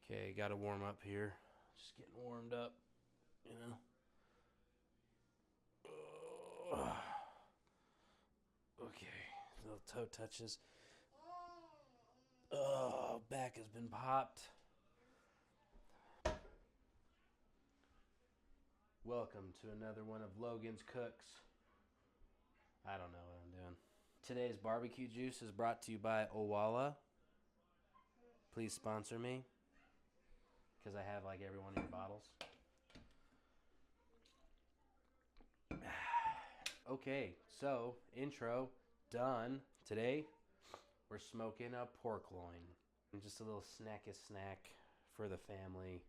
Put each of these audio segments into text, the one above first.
Okay, got to warm up here. Just getting warmed up, you know. Okay, little toe touches. Oh, back has been popped. Welcome to another one of Logan's Cooks. I don't know what I'm doing. Today's barbecue juice is brought to you by Owala. Please sponsor me, because I have like every one of your bottles. Okay, so intro done. Today we're smoking a pork loin. Just a little snack for the family.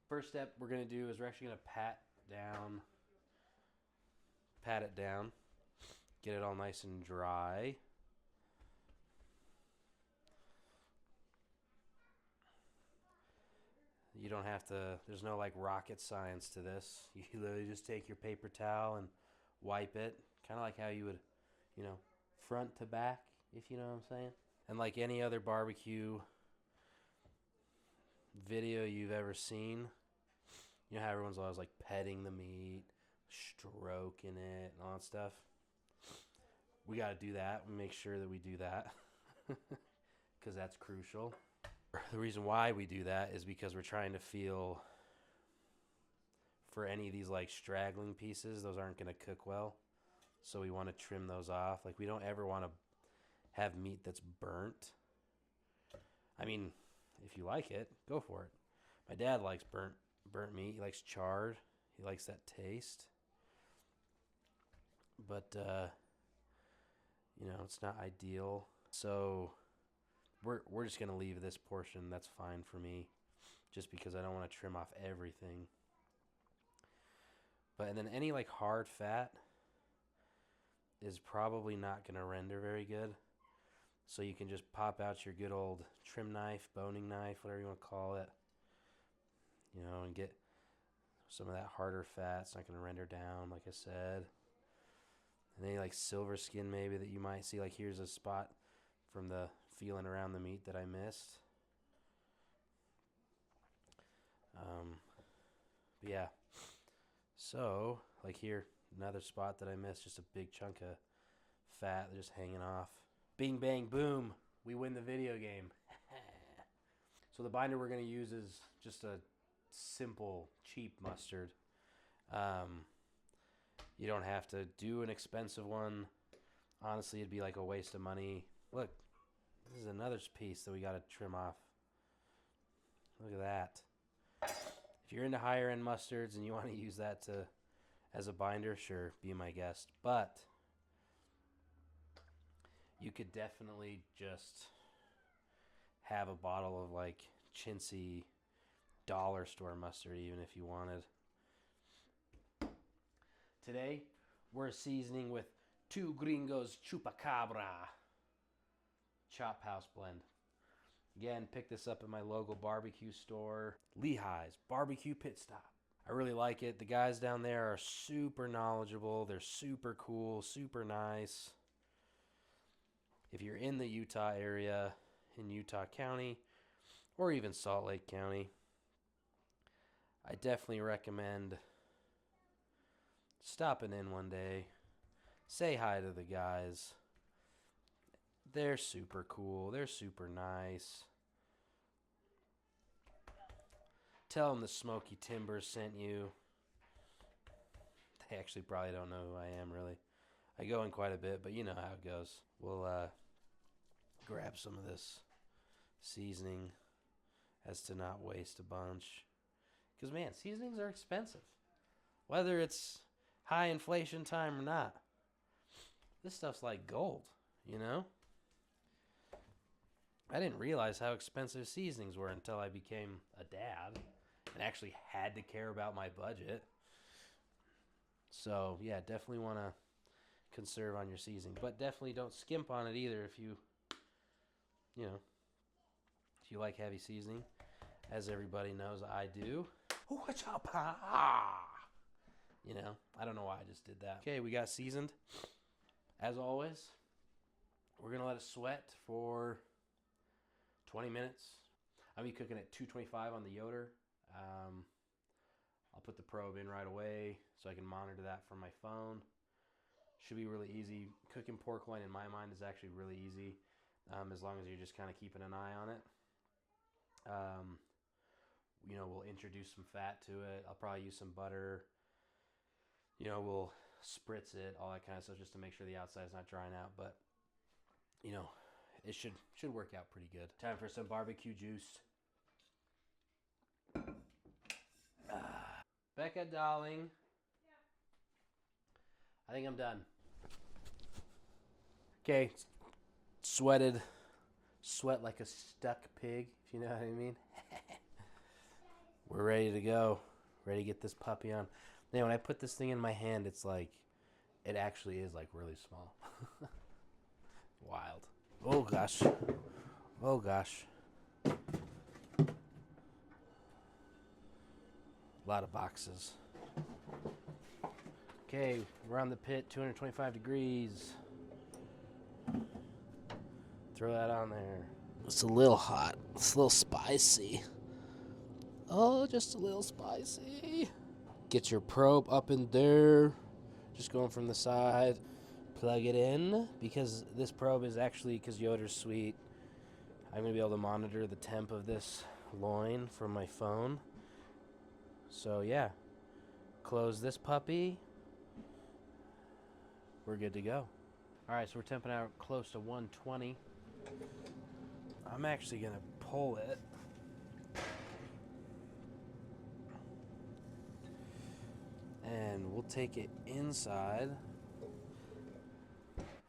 First step we're gonna do is we're actually gonna pat it down, get it all nice and dry. You don't have to, there's no like rocket science to this. You literally just take your paper towel and wipe it, kind of like how you would, front to back, if you know what I'm saying. And like any other barbecue video you've ever seen, you know how everyone's always like petting the meat, stroking it, and all that stuff. We got to do that. We make sure that we do that because that's crucial. The reason why we do that is because we're trying to feel for any of these like straggling pieces, those aren't going to cook well. So we want to trim those off. Like we don't ever want to have meat that's burnt. I mean, if you like it, go for it. My dad likes burnt meat. He likes charred. He likes that taste. But it's not ideal. So we're just gonna leave this portion. That's fine for me, just because I don't want to trim off everything. But and then any like hard fat is probably not gonna render very good. So you can just pop out your good old trim knife, boning knife, whatever you want to call it, and get some of that harder fat. It's not gonna render down, like I said. And any like silver skin maybe that you might see. Like here's a spot from the feeling around the meat that I missed. But yeah. So, like here, another spot that I missed, just a big chunk of fat just hanging off. Bing, bang, boom. We win the video game. So the binder we're going to use is just a simple, cheap mustard. You don't have to do an expensive one. Honestly, it'd be like a waste of money. Look, this is another piece that we got to trim off. Look at that. If you're into higher end mustards and you want to use that as a binder, sure, be my guest. But you could definitely just have a bottle of like chintzy dollar store mustard even if you wanted. Today, we're seasoning with 2 Gringos Chupacabra Chop House Blend. Again, pick this up at my local barbecue store, Lehigh's Barbecue Pit Stop. I really like it. The guys down there are super knowledgeable. They're super cool, super nice. If you're in the Utah area, in Utah County, or even Salt Lake County, I definitely recommend stopping in one day. Say hi to the guys. They're super cool. They're super nice. Tell them the Smoky Timbers sent you. They actually probably don't know who I am, really. I go in quite a bit, but you know how it goes. We'll grab some of this seasoning as to not waste a bunch. Because, man, seasonings are expensive. Whether it's high inflation time or not. This stuff's like gold, I didn't realize how expensive seasonings were until I became a dad and actually had to care about my budget. So, yeah, definitely want to conserve on your seasoning. But definitely don't skimp on it either if you like heavy seasoning. As everybody knows, I do. I don't know why I just did that. Okay, we got seasoned. As always, we're going to let it sweat for 20 minutes. I'll be cooking at 225 on the Yoder. I'll put the probe in right away so I can monitor that from my phone. Should be really easy. Cooking pork loin in my mind is actually really easy, as long as you're just kind of keeping an eye on it. We'll introduce some fat to it. I'll probably use some butter. We'll spritz it, all that kind of stuff, just to make sure the outside is not drying out. But it should work out pretty good. Time for some barbecue juice. Becca, darling. I think I'm done. Okay, sweat like a stuck pig, if you know what I mean. We're ready to go. Ready to get this puppy on. Now, when I put this thing in my hand, it's like, it actually is like really small. Wild. Oh gosh. Oh gosh. A lot of boxes. Okay, we're on the pit, 225 degrees. Throw that on there. It's a little hot. It's a little spicy. Oh, just a little spicy. Get your probe up in there. Just going from the side. Plug it in. Because this probe is actually, because Yoder's sweet, I'm going to be able to monitor the temp of this loin from my phone. So, yeah. Close this puppy. We're good to go. Alright, so we're temping out close to 120. I'm actually going to pull it. And we'll take it inside.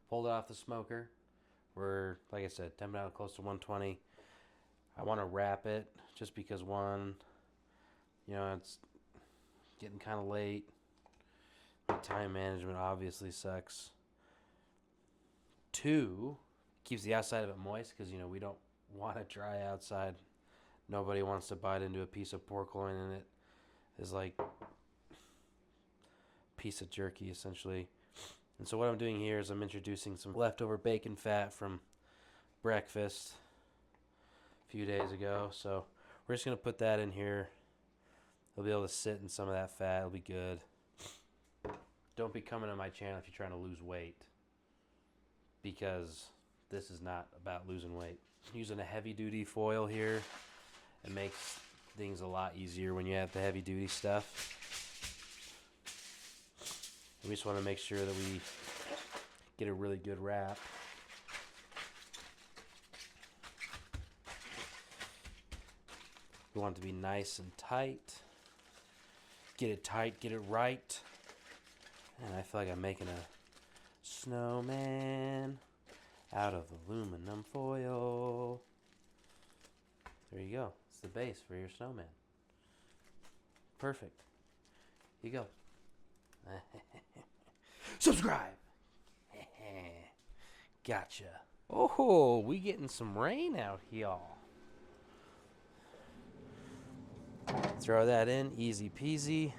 Pulled it off the smoker. We're, like I said, temping out close to 120. I want to wrap it just because, one, it's getting kind of late. My time management obviously sucks. Two, keeps the outside of it moist because, we don't want it dry outside. Nobody wants to bite into a piece of pork loin and it is like a piece of jerky, essentially. And so what I'm doing here is I'm introducing some leftover bacon fat from breakfast a few days ago. So we're just going to put that in here. It'll be able to sit in some of that fat. It'll be good. Don't be coming to my channel if you're trying to lose weight, because this is not about losing weight. I'm using a heavy-duty foil here. It makes things a lot easier when you have the heavy-duty stuff. We just want to make sure that we get a really good wrap. We want it to be nice and tight. Get it tight, get it right. And I feel like I'm making a snowman out of aluminum foil. There you go. It's the base for your snowman. Perfect. Here you go. Subscribe. Gotcha. Oh, we getting some rain out here. Throw that in, easy peasy.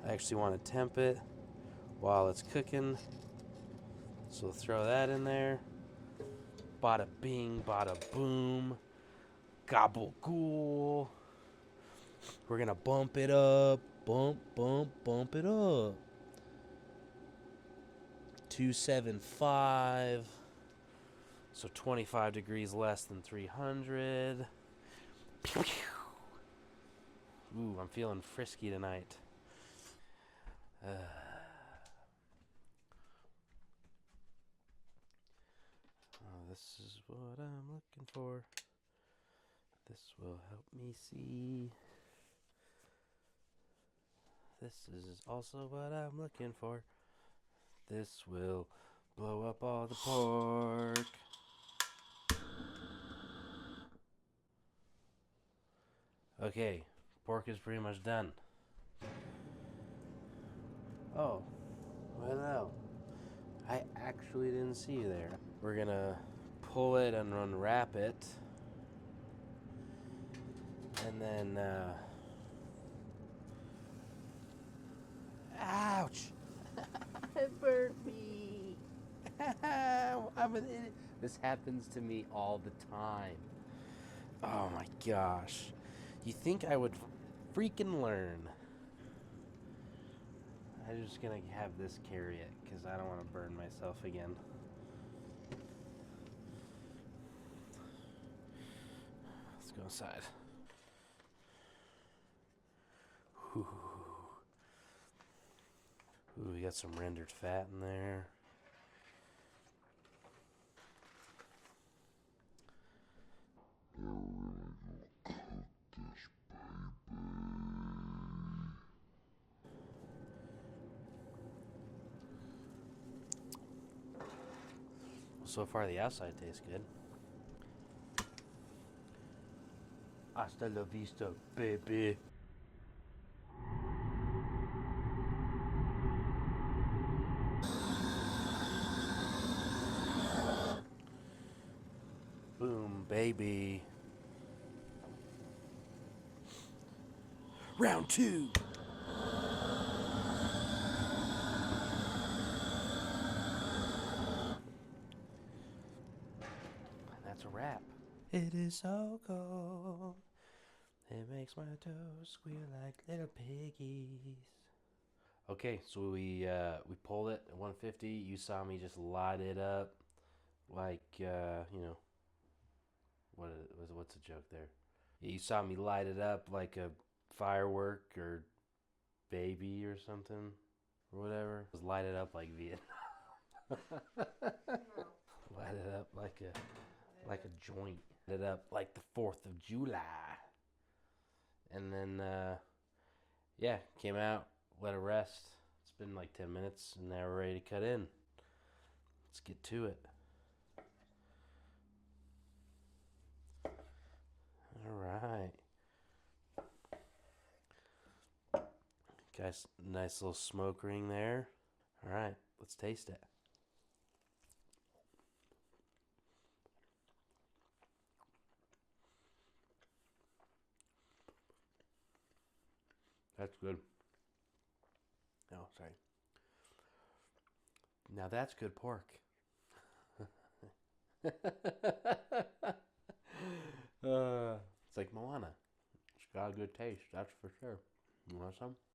I actually want to temp it while it's cooking, so throw that in there. Bada bing, bada boom. Gabagool. We're gonna bump it up. Bump it up. 275. So 25 degrees less than 300. Ooh, I'm feeling frisky tonight. Oh, this is what I'm looking for. This will help me see. This is also what I'm looking for. This will blow up all the pork. Okay, pork is pretty much done. Oh, well, no. I actually didn't see you there. We're gonna pull it and unwrap it. And then, ouch! It burned me. I'm an idiot. This happens to me all the time. Oh my gosh. You think I would freaking learn? I'm just gonna have this carry it because I don't want to burn myself again. Let's go inside. Ooh, we got some rendered fat in there. So far, the outside tastes good. Hasta la vista, baby. Boom, baby. Round two. That's a wrap. It is so cold. It makes my toes squeal like little piggies. Okay, so we pulled it at 150. You saw me just light it up like what's the joke there? You saw me light it up like a firework or baby or something or whatever. Just light it up like Vietnam. Light it up like a joint. Light it up like the 4th of July. And then yeah, came out, let it rest. It's been like 10 minutes, and now we're ready to cut in. Let's get to it. All right. Guys, nice little smoke ring there. All right, let's taste it. That's good. Oh, sorry. Now that's good pork. It's like Moana. It's got a good taste, that's for sure. You want some?